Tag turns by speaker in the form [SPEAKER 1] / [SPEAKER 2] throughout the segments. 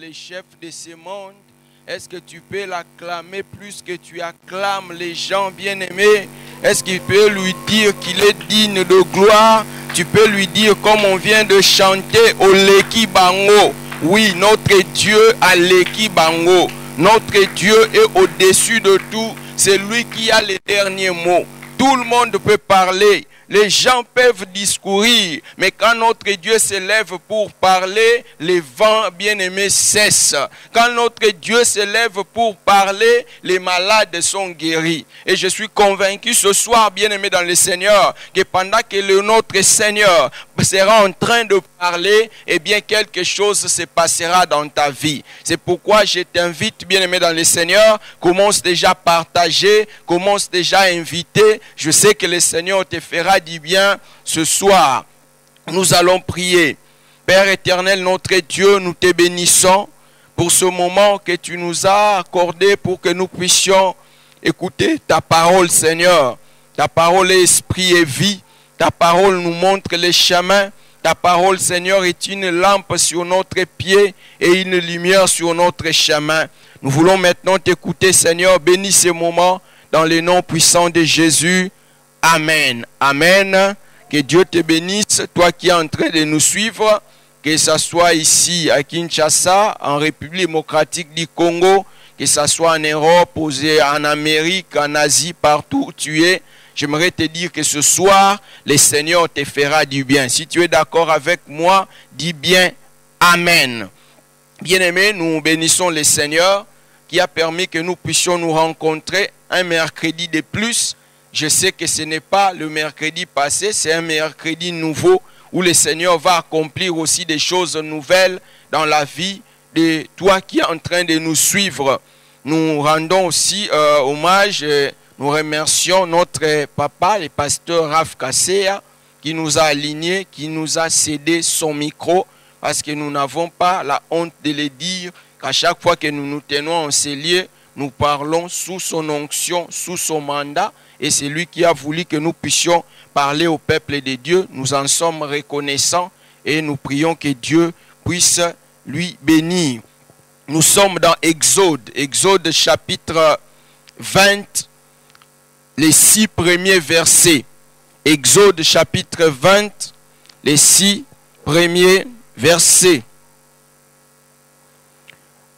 [SPEAKER 1] les chefs de ce monde. Est-ce que tu peux l'acclamer plus que tu acclames les gens bien-aimés? Est-ce qu'il peut lui dire qu'il est digne de gloire? Tu peux lui dire comme on vient de chanter au Leki Bango. Oui, notre Dieu a Leki Bango. Notre Dieu est au-dessus de tout. C'est lui qui a les derniers mots. Tout le monde peut parler. Les gens peuvent discourir, mais quand notre Dieu s'élève pour parler, les vents bien-aimés cessent. Quand notre Dieu s'élève pour parler, les malades sont guéris. Et je suis convaincu ce soir, bien-aimés dans le Seigneur, que pendant que notre Seigneur sera en train de parler, eh bien quelque chose se passera dans ta vie. C'est pourquoi je t'invite, bien-aimé dans le Seigneur, commence déjà à partager, commence déjà à inviter. Je sais que le Seigneur te fera du bien ce soir. Nous allons prier. Père éternel, notre Dieu, nous te bénissons pour ce moment que tu nous as accordé pour que nous puissions écouter ta parole, Seigneur. Ta parole est esprit et vie. Ta parole nous montre les chemins. Ta parole, Seigneur, est une lampe sur notre pied et une lumière sur notre chemin. Nous voulons maintenant t'écouter, Seigneur. Bénis ce moment dans le nom puissant de Jésus. Amen. Amen. Que Dieu te bénisse, toi qui es en train de nous suivre, que ce soit ici à Kinshasa, en République démocratique du Congo, que ce soit en Europe, en Amérique, en Asie, partout où tu es. J'aimerais te dire que ce soir, le Seigneur te fera du bien. Si tu es d'accord avec moi, dis bien Amen. Bien-aimés, nous bénissons le Seigneur qui a permis que nous puissions nous rencontrer un mercredi de plus. Je sais que ce n'est pas le mercredi passé, c'est un mercredi nouveau où le Seigneur va accomplir aussi des choses nouvelles dans la vie de toi qui es en train de nous suivre. Nous rendons aussi hommage. Nous remercions notre papa, le pasteur Raf Kasea, qui nous a alignés, qui nous a cédé son micro, parce que nous n'avons pas la honte de le dire, qu'à chaque fois que nous nous tenons en ces lieux, nous parlons sous son onction, sous son mandat, et c'est lui qui a voulu que nous puissions parler au peuple de Dieu. Nous en sommes reconnaissants et nous prions que Dieu puisse lui bénir. Nous sommes dans Exode, Exode chapitre 20, les 6 premiers versets. Exode chapitre 20, les 6 premiers versets.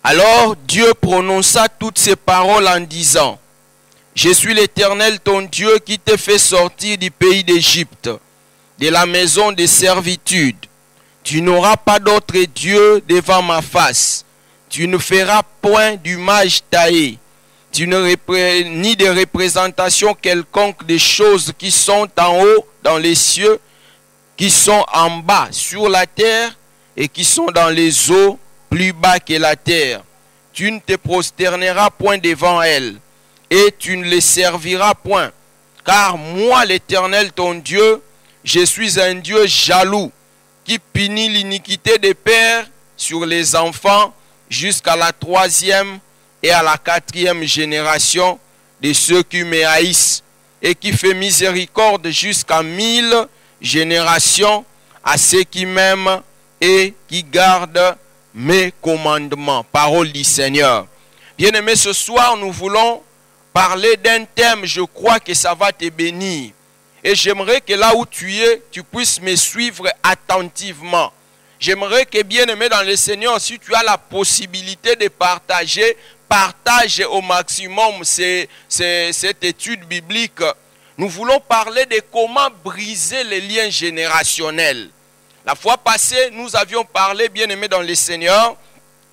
[SPEAKER 1] Alors Dieu prononça toutes ces paroles en disant: Je suis l'Éternel ton Dieu qui te fait sortir du pays d'Égypte, de la maison de servitude. Tu n'auras pas d'autre Dieu devant ma face. Tu ne feras point d'image taillée. Tu ni de représentation quelconque des choses qui sont en haut dans les cieux, qui sont en bas sur la terre et qui sont dans les eaux plus bas que la terre. Tu ne te prosterneras point devant elles et tu ne les serviras point. Car moi, l'Éternel ton Dieu, je suis un Dieu jaloux qui punit l'iniquité des pères sur les enfants jusqu'à la 3e et à la 4e génération de ceux qui me haïssent, et qui fait miséricorde jusqu'à 1000 générations à ceux qui m'aiment et qui gardent mes commandements. Parole du Seigneur. Bien-aimés, ce soir nous voulons parler d'un thème, je crois que ça va te bénir. Et j'aimerais que là où tu es, tu puisses me suivre attentivement. J'aimerais que, bien-aimé dans le Seigneur, si tu as la possibilité de partager, partage au maximum cette étude biblique. Nous voulons parler de comment briser les liens générationnels. La fois passée, nous avions parlé, bien-aimé dans le Seigneur,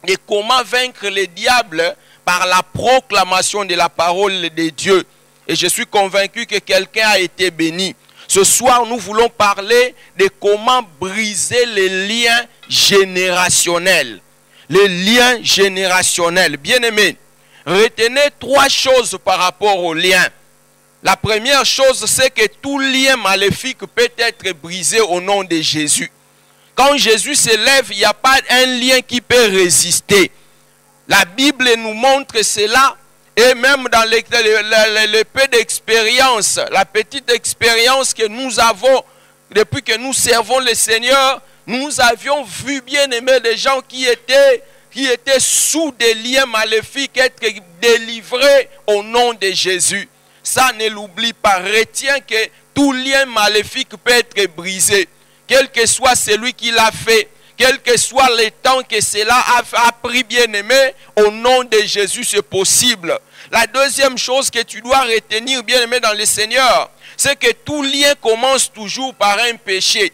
[SPEAKER 1] de comment vaincre les diables par la proclamation de la parole de Dieu. Et je suis convaincu que quelqu'un a été béni. Ce soir, nous voulons parler de comment briser les liens générationnels. Les liens générationnels. Bien-aimés, retenez 3 choses par rapport aux liens. La première chose, c'est que tout lien maléfique peut être brisé au nom de Jésus. Quand Jésus s'élève, il n'y a pas un lien qui peut résister. La Bible nous montre cela. Et même dans le peu d'expérience, la petite expérience que nous avons depuis que nous servons le Seigneur, nous avions vu, bien aimé, des gens qui qui étaient sous des liens maléfiques être délivrés au nom de Jésus. Ça, ne l'oublie pas. Retiens que tout lien maléfique peut être brisé. Quel que soit celui qui l'a fait, quel que soit le temps que cela a pris, bien-aimé, au nom de Jésus, c'est possible. La deuxième chose que tu dois retenir, bien-aimé, dans le Seigneur, c'est que tout lien commence toujours par un péché.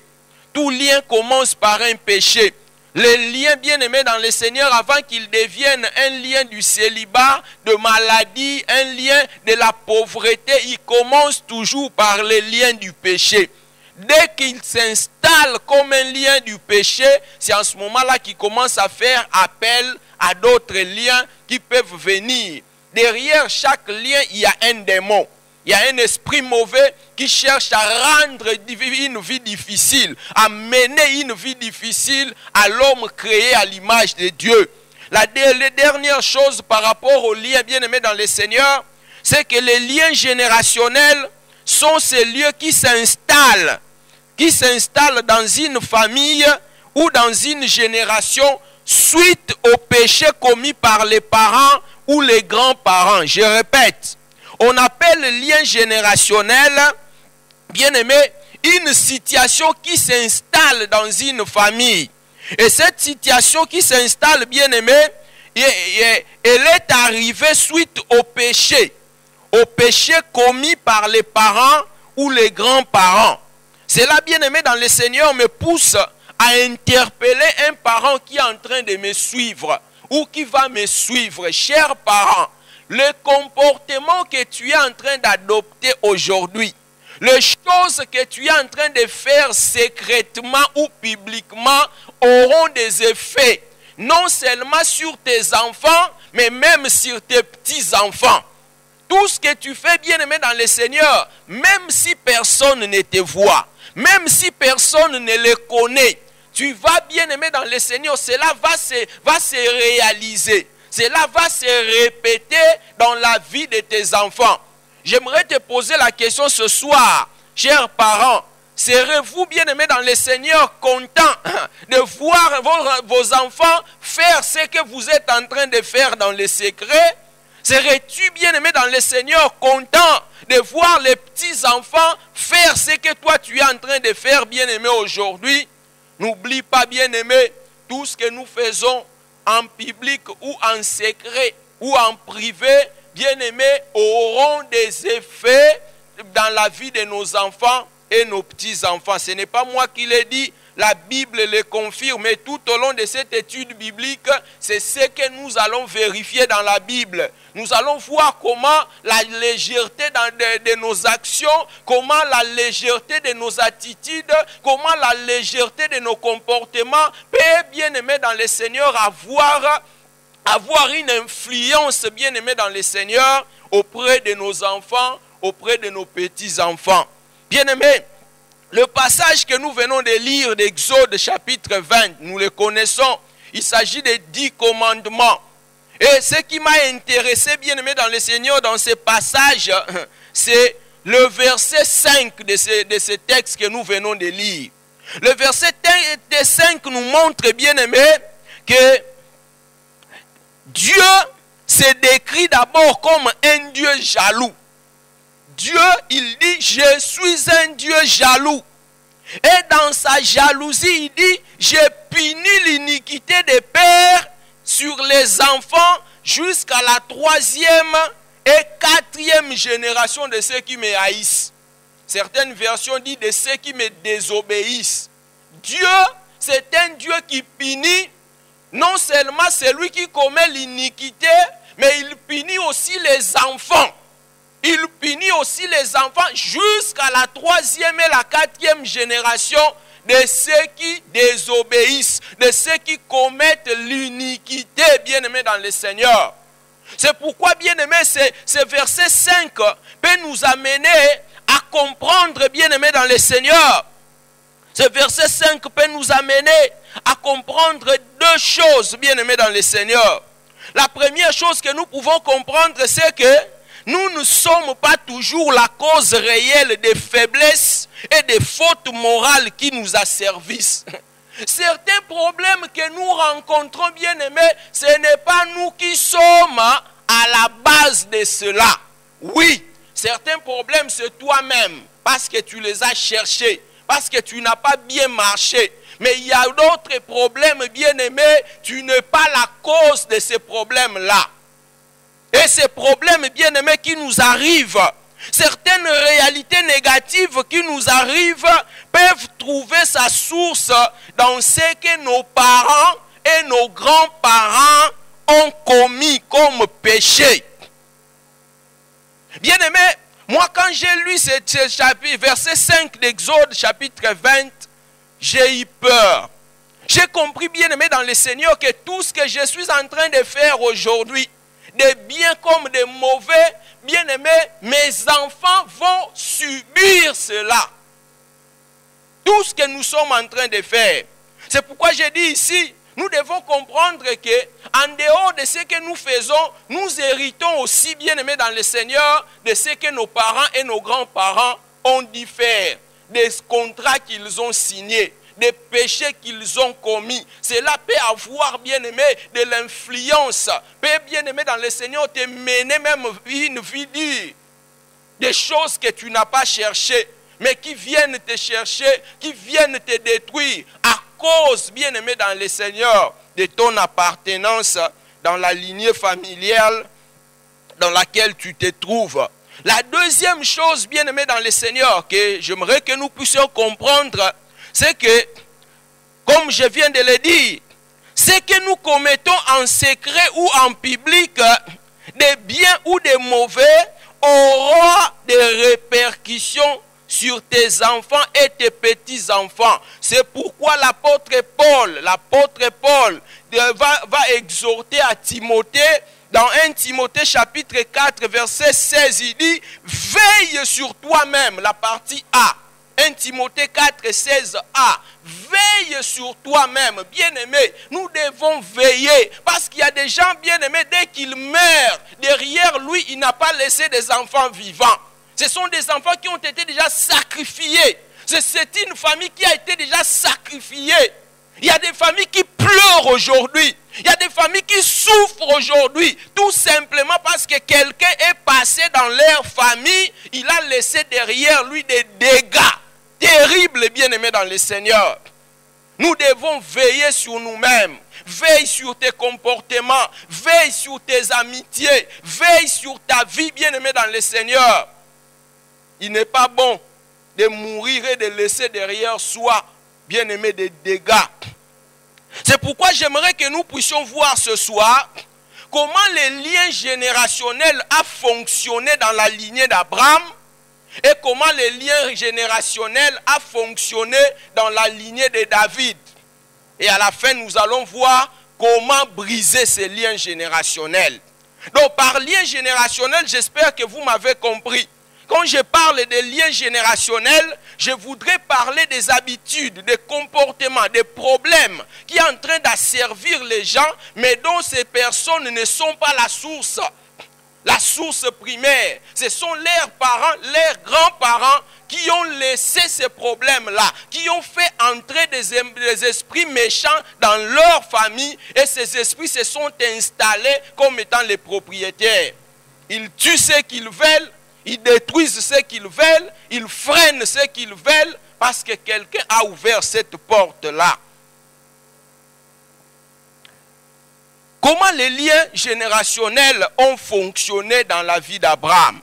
[SPEAKER 1] Tout lien commence par un péché. Les liens bien-aimés dans le Seigneur, avant qu'ils deviennent un lien du célibat, de maladie, un lien de la pauvreté, ils commencent toujours par les liens du péché. Dès qu'ils s'installent comme un lien du péché, c'est en ce moment-là qu'ils commencent à faire appel à d'autres liens qui peuvent venir. Derrière chaque lien, il y a un démon. Il y a un esprit mauvais qui cherche à rendre une vie difficile, à mener une vie difficile à l'homme créé à l'image de Dieu. La dernière chose par rapport aux liens bien-aimés dans le Seigneur, c'est que les liens générationnels sont ces lieux qui s'installent dans une famille ou dans une génération suite au péché commis par les parents ou les grands-parents. Je répète. On appelle le lien générationnel, bien-aimé, une situation qui s'installe dans une famille. Et cette situation qui s'installe, bien-aimé, elle est arrivée suite au péché commis par les parents ou les grands-parents. Cela, bien-aimé, dans le Seigneur, me pousse à interpeller un parent qui est en train de me suivre ou qui va me suivre. Chers parents, le comportement que tu es en train d'adopter aujourd'hui, les choses que tu es en train de faire secrètement ou publiquement auront des effets, non seulement sur tes enfants, mais même sur tes petits-enfants. Tout ce que tu fais, bien-aimé dans le Seigneur, même si personne ne te voit, même si personne ne le connaît, tu vas, bien-aimé dans le Seigneur, cela va se réaliser. Cela va se répéter dans la vie de tes enfants. J'aimerais te poser la question ce soir, chers parents. Serez-vous, bien-aimés dans le Seigneur, contents de voir vos enfants faire ce que vous êtes en train de faire dans le secret? Serais-tu, bien-aimé dans le Seigneur, content de voir les petits-enfants faire ce que toi tu es en train de faire, bien-aimé, aujourd'hui? N'oublie pas, bien-aimé, tout ce que nous faisons en public ou en secret ou en privé, bien-aimés, auront des effets dans la vie de nos enfants et nos petits-enfants. Ce n'est pas moi qui l'ai dit, la Bible le confirme. Et tout au long de cette étude biblique, c'est ce que nous allons vérifier dans la Bible. Nous allons voir comment la légèreté de nos actions, comment la légèreté de nos attitudes, comment la légèreté de nos comportements peut, bien aimé dans le Seigneur, avoir une influence, bien aimé dans le Seigneur, auprès de nos enfants, auprès de nos petits-enfants. Bien aimé, le passage que nous venons de lire d'Exode chapitre 20, nous le connaissons. Il s'agit des 10 commandements. Et ce qui m'a intéressé, bien aimé dans le Seigneur, dans ce passage, c'est le verset 5 de ce texte que nous venons de lire. Le verset 5 nous montre, bien aimé, que Dieu se décrit d'abord comme un Dieu jaloux. Dieu, il dit, je suis un Dieu jaloux. Et dans sa jalousie, il dit, j'ai puni l'iniquité des pères sur les enfants jusqu'à la 3e et 4e génération de ceux qui me haïssent. Certaines versions disent de ceux qui me désobéissent. Dieu, c'est un Dieu qui punit non seulement celui qui commet l'iniquité, mais il punit aussi les enfants. Il punit aussi les enfants jusqu'à la 3e et la 4e génération de ceux qui désobéissent, de ceux qui commettent l'iniquité, bien-aimés dans le Seigneur. C'est pourquoi, bien-aimés, ce verset 5 peut nous amener à comprendre, bien-aimés dans le Seigneur. Ce verset 5 peut nous amener à comprendre deux choses, bien-aimés dans le Seigneur. La première chose que nous pouvons comprendre, c'est que nous ne sommes pas toujours la cause réelle des faiblesses et des fautes morales qui nous asservissent. Certains problèmes que nous rencontrons, bien-aimés, ce n'est pas nous qui sommes à la base de cela. Oui, certains problèmes, c'est toi-même, parce que tu les as cherchés, parce que tu n'as pas bien marché. Mais il y a d'autres problèmes, bien-aimés, tu n'es pas la cause de ces problèmes-là. Et ces problèmes, bien-aimés, qui nous arrivent, certaines réalités négatives qui nous arrivent peuvent trouver sa source dans ce que nos parents et nos grands-parents ont commis comme péché. Bien-aimé, moi quand j'ai lu ce chapitre, verset 5 d'Exode, chapitre 20, j'ai eu peur. J'ai compris, bien-aimé, dans le Seigneur, que tout ce que je suis en train de faire aujourd'hui, de bien comme de mauvais, bien-aimés, mes enfants vont subir cela. Tout ce que nous sommes en train de faire. C'est pourquoi j'ai dit ici, nous devons comprendre que, en dehors de ce que nous faisons, nous héritons aussi, bien-aimés dans le Seigneur, de ce que nos parents et nos grands-parents ont dû faire, des contrats qu'ils ont signés, des péchés qu'ils ont commis. Cela peut avoir, bien-aimé, de l'influence, peut, bien-aimé dans le Seigneur, te mener même une vie dure, des choses que tu n'as pas cherchées, mais qui viennent te chercher, qui viennent te détruire, à cause, bien-aimé dans le Seigneur, de ton appartenance dans la lignée familiale dans laquelle tu te trouves. La deuxième chose, bien-aimé dans le Seigneur, que j'aimerais que nous puissions comprendre, c'est que, comme je viens de le dire, ce que nous commettons en secret ou en public, des biens ou des mauvais, aura des répercussions sur tes enfants et tes petits-enfants. C'est pourquoi l'apôtre Paul va exhorter à Timothée, dans 1 Timothée chapitre 4, verset 16, il dit, veille sur toi-même, la partie A. 1 Timothée 4, 16a. Veille sur toi-même, bien-aimé. Nous devons veiller. Parce qu'il y a des gens, bien-aimés, dès qu'ils meurent, derrière lui, il n'a pas laissé des enfants vivants. Ce sont des enfants qui ont été déjà sacrifiés. C'est une famille qui a été déjà sacrifiée. Il y a des familles qui pleurent aujourd'hui. Il y a des familles qui souffrent aujourd'hui. Tout simplement parce que quelqu'un est passé dans leur famille. Il a laissé derrière lui des dégâts terribles, bien-aimés dans le Seigneur. Nous devons veiller sur nous-mêmes. Veille sur tes comportements. Veille sur tes amitiés. Veille sur ta vie, bien-aimé dans le Seigneur. Il n'est pas bon de mourir et de laisser derrière soi, bien-aimé, des dégâts. C'est pourquoi j'aimerais que nous puissions voir ce soir comment les liens générationnels ont fonctionné dans la lignée d'Abraham et comment les liens générationnels ont fonctionné dans la lignée de David. Et à la fin, nous allons voir comment briser ces liens générationnels. Donc, par lien générationnel, j'espère que vous m'avez compris. Quand je parle des liens générationnels, je voudrais parler des habitudes, des comportements, des problèmes qui sont en train d'asservir les gens, mais dont ces personnes ne sont pas la source primaire. Ce sont leurs parents, leurs grands-parents qui ont laissé ces problèmes-là, qui ont fait entrer des esprits méchants dans leur famille et ces esprits se sont installés comme étant les propriétaires. Ils tuent ce qu'ils veulent. Ils détruisent ce qu'ils veulent, ils freinent ce qu'ils veulent parce que quelqu'un a ouvert cette porte-là. Comment les liens générationnels ont fonctionné dans la vie d'Abraham?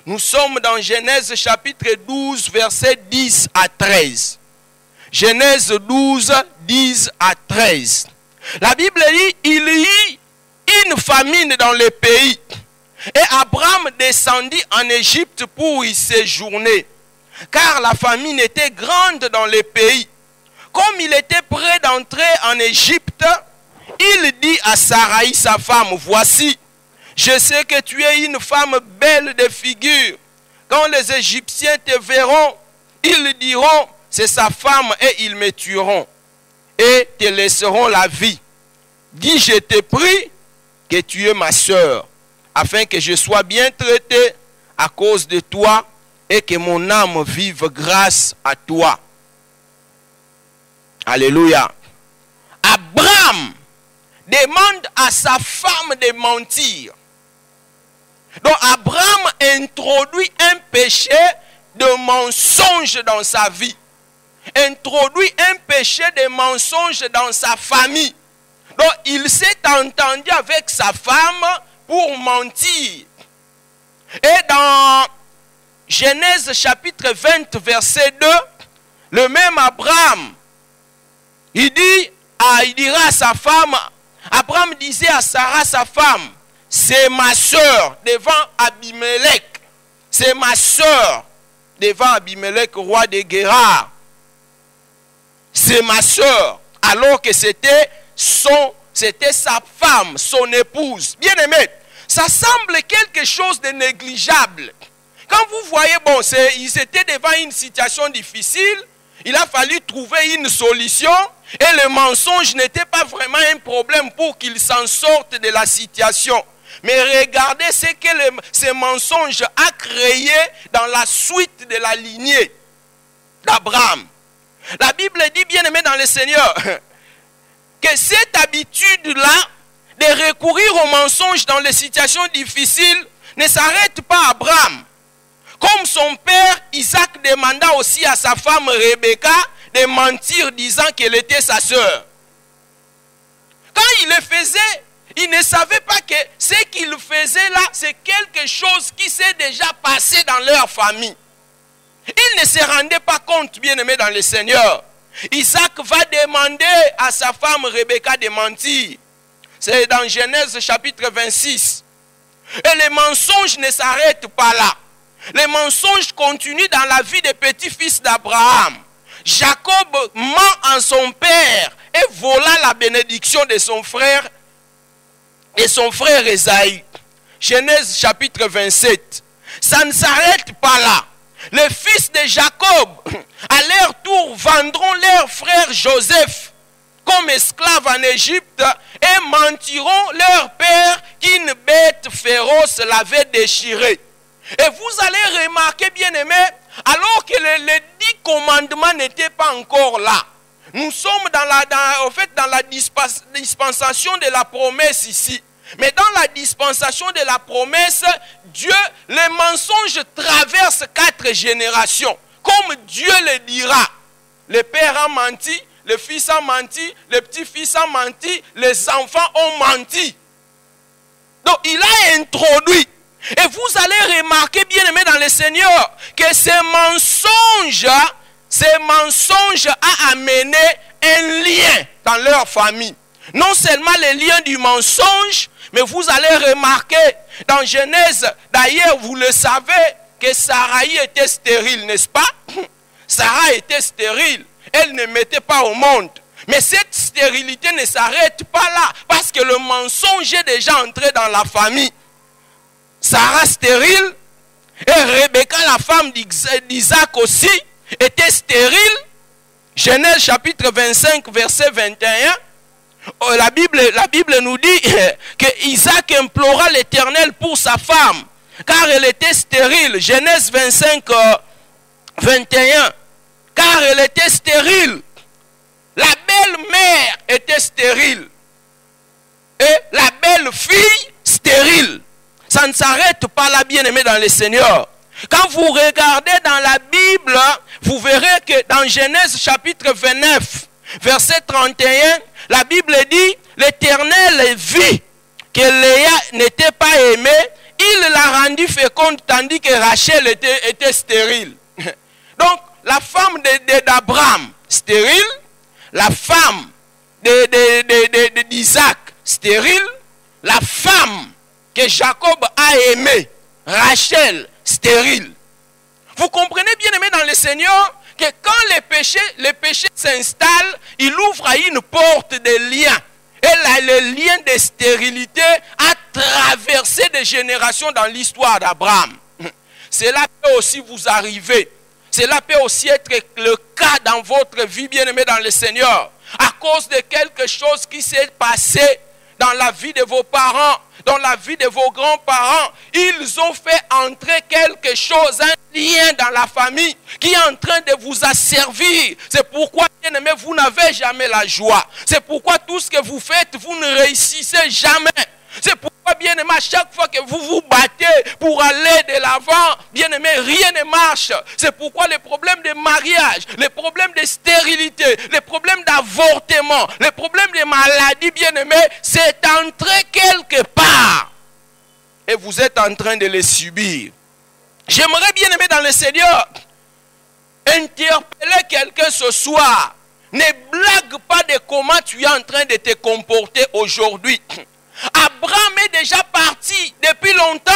[SPEAKER 1] Nous sommes dans Genèse chapitre 12, versets 10 à 13. Genèse 12, 10 à 13. La Bible dit, il y eut une famine dans le pays. Et Abraham descendit en Égypte pour y séjourner, car la famine était grande dans le pays. Comme il était prêt d'entrer en Égypte, il dit à Saraï, sa femme, voici, je sais que tu es une femme belle de figure. Quand les Égyptiens te verront, ils diront, c'est sa femme et ils me tueront et te laisseront la vie. Dis, je te prie que tu es ma sœur, afin que je sois bien traité à cause de toi et que mon âme vive grâce à toi. Alléluia. Abraham demande à sa femme de mentir. Donc Abraham introduit un péché de mensonge dans sa vie. Introduit un péché de mensonge dans sa famille. Donc il s'est entendu avec sa femme pour mentir. Et dans Genèse chapitre 20 verset 2, le même Abraham, il dira à sa femme, Abraham disait à Sarah sa femme, c'est ma soeur devant Abimelech. C'est ma soeur devant Abimelech, roi de Guérar. C'est ma soeur. Alors que c'était sa femme, son épouse. Bien aimé, ça semble quelque chose de négligeable. Quand vous voyez, bon, ils étaient devant une situation difficile, il a fallu trouver une solution et le mensonge n'était pas vraiment un problème pour qu'ils s'en sortent de la situation. Mais regardez ce que ce mensonge a créé dans la suite de la lignée d'Abraham. La Bible dit, bien aimé dans le Seigneur, que cette habitude-là de recourir au mensonge dans les situations difficiles ne s'arrête pas à Abraham. Comme son père, Isaac demanda aussi à sa femme Rebecca de mentir disant qu'elle était sa sœur. Quand il le faisait, il ne savait pas que ce qu'il faisait là, c'est quelque chose qui s'est déjà passé dans leur famille. Il ne se rendait pas compte, bien aimé dans le Seigneur. Isaac va demander à sa femme Rebecca de mentir. C'est dans Genèse chapitre 26. Et les mensonges ne s'arrêtent pas là. Les mensonges continuent dans la vie des petits-fils d'Abraham. Jacob ment en son père et vola la bénédiction de son frère Esaïe. Genèse chapitre 27. Ça ne s'arrête pas là. Les fils de Jacob, à leur tour, vendront leur frère Joseph comme esclave en Égypte et mentiront leur père qu'une bête féroce l'avait déchiré. Et vous allez remarquer, bien aimé, alors que les 10 commandements n'étaient pas encore là. Nous sommes dans la dispensation de la promesse ici. Mais dans la dispensation de la promesse, Dieu, les mensonges traversent 4 générations. Comme Dieu le dira. Le père a menti, le fils a menti, le petit-fils a menti, les enfants ont menti. Donc il a introduit. Et vous allez remarquer, bien aimé dans le Seigneur, que ces mensonges a amené un lien dans leur famille. Non seulement le lien du mensonge, mais vous allez remarquer dans Genèse, d'ailleurs vous le savez, que Sarai était stérile, n'est-ce pas? Sarah était stérile, elle ne mettait pas au monde. Mais cette stérilité ne s'arrête pas là, parce que le mensonge est déjà entré dans la famille. Sarah stérile, et Rebecca, la femme d'Isaac aussi, était stérile. Genèse chapitre 25, verset 21. La Bible nous dit que Isaac implora l'Éternel pour sa femme, car elle était stérile. Genèse 25, 21. Car elle était stérile. La belle-mère était stérile. Et la belle-fille stérile. Ça ne s'arrête pas là, bien aimé dans le Seigneur. Quand vous regardez dans la Bible, vous verrez que dans Genèse chapitre 29, verset 31, la Bible dit, l'Éternel vit que Léa n'était pas aimée, il l'a rendue féconde tandis que Rachel était stérile. Donc, la femme d'Abraham, stérile, la femme d'Isaac, stérile, la femme que Jacob a aimée, Rachel, stérile. Vous comprenez, bien aimé dans le Seigneur, que quand les péchés s'installent, il ouvre à une porte de lien. Et là, le lien de stérilité a traversé des générations dans l'histoire d'Abraham. Cela peut aussi vous arriver. Cela peut aussi être le cas dans votre vie, bien aimé dans le Seigneur. À cause de quelque chose qui s'est passé dans la vie de vos parents, dans la vie de vos grands-parents, ils ont fait entrer quelque chose, un lien dans la famille qui est en train de vous asservir. C'est pourquoi, bien-aimés, vous n'avez jamais la joie. C'est pourquoi tout ce que vous faites, vous ne réussissez jamais. C'est pourquoi, bien-aimé, à chaque fois que vous vous battez pour aller de l'avant, bien-aimé, rien ne marche. C'est pourquoi les problèmes de mariage, les problèmes de stérilité, les problèmes d'avortement, les problèmes de maladie, bien-aimé, c'est entré quelque part. Et vous êtes en train de les subir. J'aimerais, bien-aimé, dans le Seigneur, interpeller quelqu'un ce soir. Ne blague pas de comment tu es en train de te comporter aujourd'hui. Abraham est déjà parti depuis longtemps,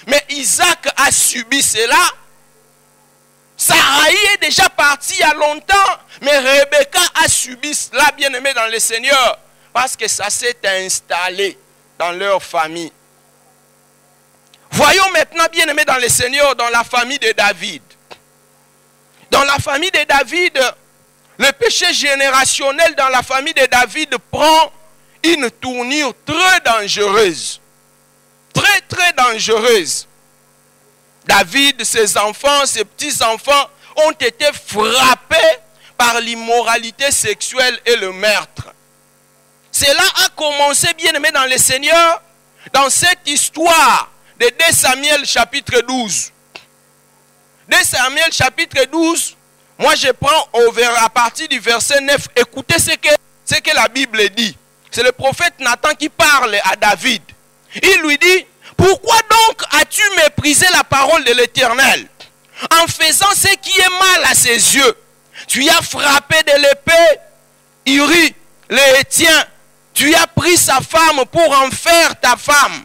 [SPEAKER 1] mais Isaac a subi cela. Sarai est déjà parti il y a longtemps, mais Rebecca a subi cela, bien-aimé dans le Seigneur, parce que ça s'est installé dans leur famille. Voyons maintenant, bien-aimé dans le Seigneur, dans la famille de David. Dans la famille de David, le péché générationnel dans la famille de David prend une tournure très dangereuse. Très, très dangereuse. David, ses enfants, ses petits-enfants ont été frappés par l'immoralité sexuelle et le meurtre. Cela a commencé, bien-aimé dans le Seigneur, dans cette histoire de 2 Samuel chapitre 12. 2 Samuel chapitre 12, moi je prends à partir du verset 9. Écoutez ce que la Bible dit. C'est le prophète Nathan qui parle à David. Il lui dit, pourquoi donc as-tu méprisé la parole de l'Éternel en faisant ce qui est mal à ses yeux? Tu as frappé de l'épée Uri, le Hétien. Tu as pris sa femme pour en faire ta femme.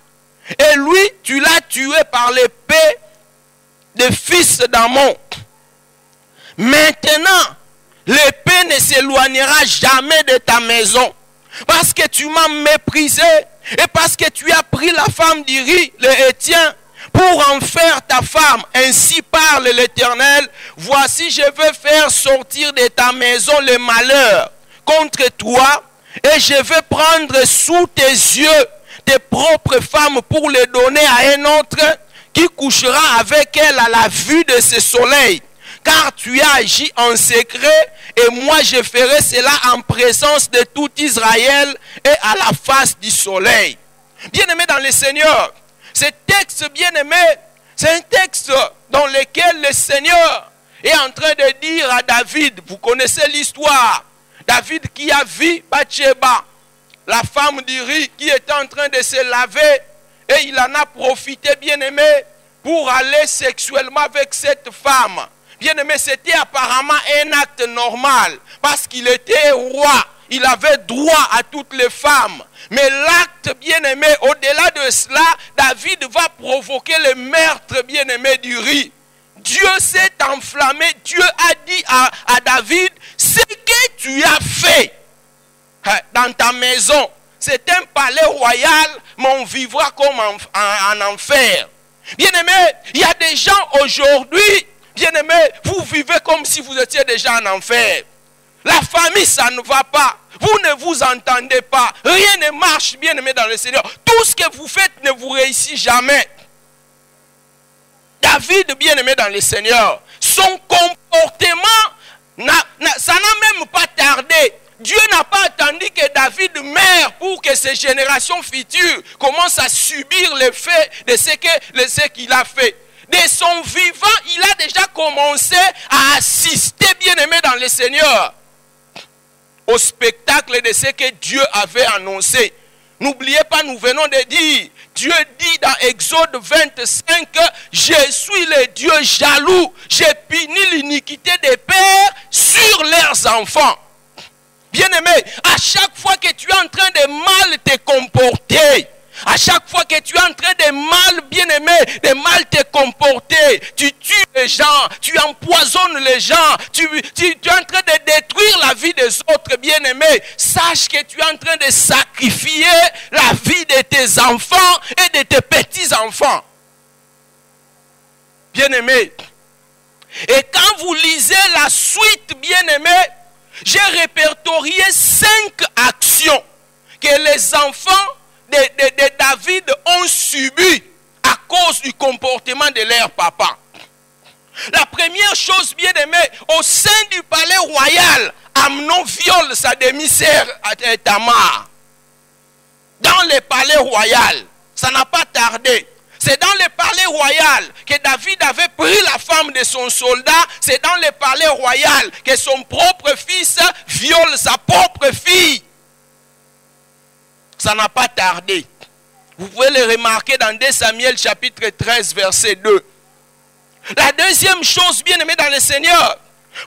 [SPEAKER 1] Et lui, tu l'as tué par l'épée des fils d'Ammon. Maintenant, l'épée ne s'éloignera jamais de ta maison. Parce que tu m'as méprisé et parce que tu as pris la femme d'Iri, le Hétien, pour en faire ta femme. Ainsi parle l'Éternel, voici je veux faire sortir de ta maison le malheur contre toi et je vais prendre sous tes yeux tes propres femmes pour les donner à un autre qui couchera avec elle à la vue de ce soleil. Car tu as agi en secret et moi je ferai cela en présence de tout Israël et à la face du soleil. Bien-aimé dans le Seigneur, ce texte, bien-aimé, c'est un texte dans lequel le Seigneur est en train de dire à David, vous connaissez l'histoire, David qui a vu Bathsheba, la femme d'Uri qui était en train de se laver et il en a profité, bien-aimé, pour aller sexuellement avec cette femme. Bien-aimé, c'était apparemment un acte normal parce qu'il était roi. Il avait droit à toutes les femmes. Mais l'acte, bien-aimé, au-delà de cela, David va provoquer le meurtre, bien-aimé, d'Uri. Dieu s'est enflammé. Dieu a dit à David, ce que tu as fait dans ta maison, c'est un palais royal, mais on vivra comme en enfer. Bien-aimé, il y a des gens aujourd'hui, bien-aimé, vous vivez comme si vous étiez déjà en enfer. La famille, ça ne va pas. Vous ne vous entendez pas. Rien ne marche, bien-aimé, dans le Seigneur. Tout ce que vous faites ne vous réussit jamais. David, bien-aimé dans le Seigneur, son comportement, ça n'a même pas tardé. Dieu n'a pas attendu que David meure pour que ses générations futures commencent à subir l'effet de ce qu'il a fait. De son vivant, il a déjà commencé à assister, bien-aimé dans le Seigneur, au spectacle de ce que Dieu avait annoncé. N'oubliez pas, nous venons de dire, Dieu dit dans Exode 25, je suis le Dieu jaloux, j'ai puni l'iniquité des pères sur leurs enfants. Bien-aimé, à chaque fois que tu es en train de mal te comporter, à chaque fois que tu es en train de mal, bien-aimé, de mal te comporter, tu tues les gens, tu empoisonnes les gens, tu es en train de détruire la vie des autres, bien-aimé. Sache que tu es en train de sacrifier la vie de tes enfants et de tes petits-enfants. Bien-aimé. Et quand vous lisez la suite, bien-aimé, j'ai répertorié 5 actions que les enfants de David ont subi à cause du comportement de leur papa. La première chose, bien aimé, au sein du palais royal, Amnon viole sa demi-sœur Tamar. Dans le palais royal, ça n'a pas tardé. C'est dans le palais royal que David avait pris la femme de son soldat. C'est dans le palais royal que son propre fils viole sa propre fille. Ça n'a pas tardé. Vous pouvez le remarquer dans 2 Samuel chapitre 13 verset 2. La deuxième chose, bien aimée dans le Seigneur,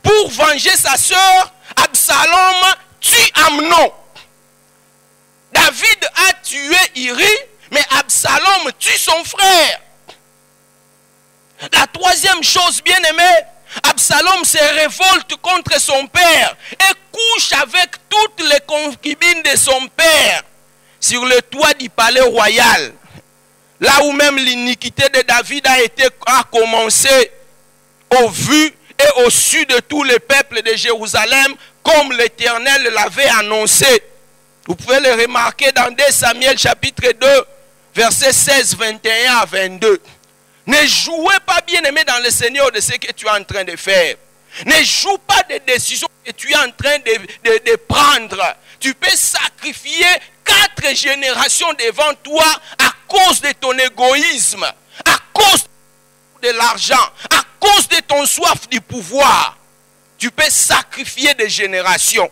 [SPEAKER 1] pour venger sa sœur, Absalom tue Amnon. David a tué Iri, mais Absalom tue son frère. La troisième chose, bien aimée, Absalom se révolte contre son père et couche avec toutes les concubines de son père sur le toit du palais royal. Là où même l'iniquité de David a commencé au vu et au su de tous les peuples de Jérusalem, comme l'Éternel l'avait annoncé. Vous pouvez le remarquer dans 2 Samuel chapitre 2, versets 16, 21 à 22. Ne jouez pas, bien aimé, dans le Seigneur de ce que tu es en train de faire. Ne joue pas des décisions que tu es en train de prendre. Tu peux sacrifier 4 générations devant toi à cause de ton égoïsme, à cause de l'argent, à cause de ton soif du pouvoir. Tu peux sacrifier des générations.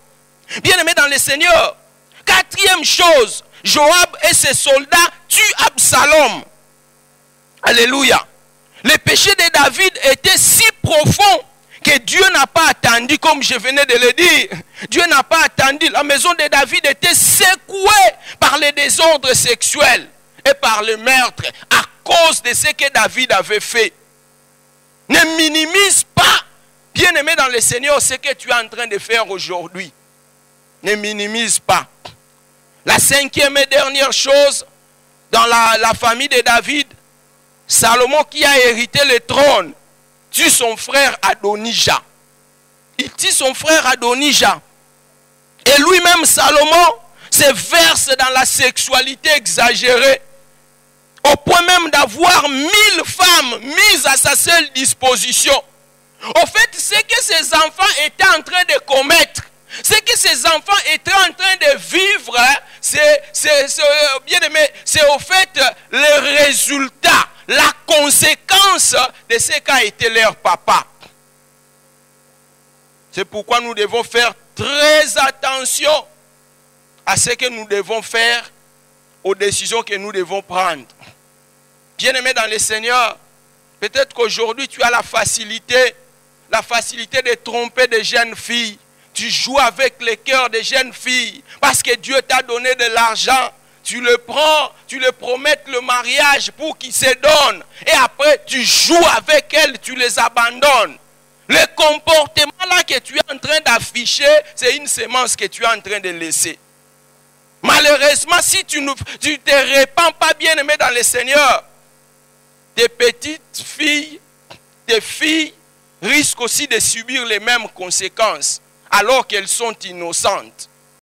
[SPEAKER 1] Bien aimé dans le Seigneur, quatrième chose, Joab et ses soldats tuent Absalom. Alléluia. Le péché de David était si profond que Dieu n'a pas attendu, comme je venais de le dire. Dieu n'a pas attendu. La maison de David était secouée par les désordres sexuels et par le meurtre à cause de ce que David avait fait. Ne minimise pas, bien aimé dans le Seigneur, ce que tu es en train de faire aujourd'hui. Ne minimise pas. La cinquième et dernière chose, dans la famille de David, Salomon qui a hérité le trône, tue son frère Adonijah. Il tue son frère Adonijah. Et lui-même, Salomon, se verse dans la sexualité exagérée, au point même d'avoir 1000 femmes mises à sa seule disposition. Au fait, ce que ses enfants étaient en train de commettre, ce que ces enfants étaient en train de vivre, bien aimé, c'est au fait le résultat, la conséquence de ce qu'a été leur papa. C'est pourquoi nous devons faire très attention à ce que nous devons faire, aux décisions que nous devons prendre. Bien aimé dans le Seigneur, peut-être qu'aujourd'hui tu as la facilité de tromper des jeunes filles. Tu joues avec le cœur des jeunes filles parce que Dieu t'a donné de l'argent. Tu le prends, tu le promets le mariage pour qu'ils se donnent. Et après, tu joues avec elles, tu les abandonnes. Le comportement là que tu es en train d'afficher, c'est une semence que tu es en train de laisser. Malheureusement, si tu ne te répands pas, bien aimé dans le Seigneur, tes petites filles, tes filles risquent aussi de subir les mêmes conséquences alors qu'elles sont innocentes.